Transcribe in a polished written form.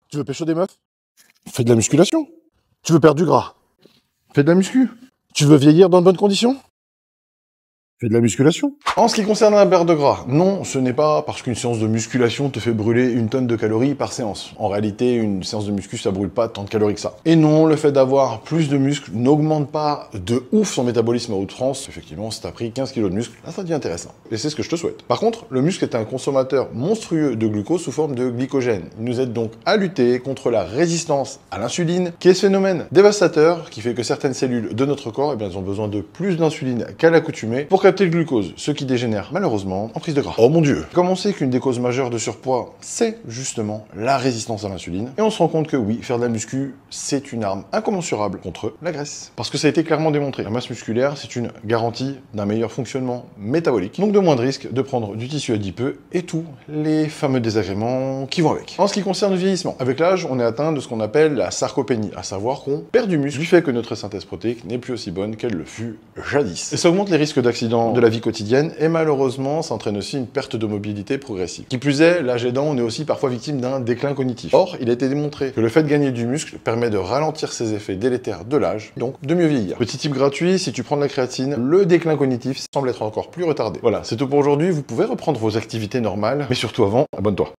Tu veux pécho des meufs? Fais de la musculation. Tu veux perdre du gras? Fais de la muscu. Tu veux vieillir dans de bonnes conditions? Fais de la musculation. En ce qui concerne la perte de gras, non, ce n'est pas parce qu'une séance de musculation te fait brûler 1 tonne de calories par séance. En réalité, une séance de muscu, ça brûle pas tant de calories que ça. Et non, le fait d'avoir plus de muscles n'augmente pas de ouf son métabolisme à outrance. Effectivement, si t'as pris 15 kilos de muscles, là, ça devient intéressant. Et c'est ce que je te souhaite. Par contre, le muscle est un consommateur monstrueux de glucose sous forme de glycogène. Il nous aide donc à lutter contre la résistance à l'insuline, qui est ce phénomène dévastateur qui fait que certaines cellules de notre corps, eh bien, elles ont besoin de plus d'insuline qu'à l'accoutumée pour capter le glucose, ce qui dégénère malheureusement en prise de gras. Oh mon dieu! Comme on sait qu'une des causes majeures de surpoids, c'est justement la résistance à l'insuline, et on se rend compte que oui, faire de la muscu, c'est une arme incommensurable contre la graisse. Parce que ça a été clairement démontré. La masse musculaire, c'est une garantie d'un meilleur fonctionnement métabolique, donc de moins de risque de prendre du tissu adipeux et tous les fameux désagréments qui vont avec. En ce qui concerne le vieillissement, avec l'âge, on est atteint de ce qu'on appelle la sarcopénie, à savoir qu'on perd du muscle du fait que notre synthèse protéique n'est plus aussi bonne qu'elle le fut jadis. Et ça augmente les risques d'accidents de la vie quotidienne et malheureusement, ça entraîne aussi une perte de mobilité progressive. Qui plus est, l'âge aidant, on est aussi parfois victime d'un déclin cognitif. Or, il a été démontré que le fait de gagner du muscle permet de ralentir ces effets délétères de l'âge, donc de mieux vieillir. Petit tip gratuit, si tu prends de la créatine, le déclin cognitif semble être encore plus retardé. Voilà, c'est tout pour aujourd'hui, vous pouvez reprendre vos activités normales, mais surtout avant, abonne-toi.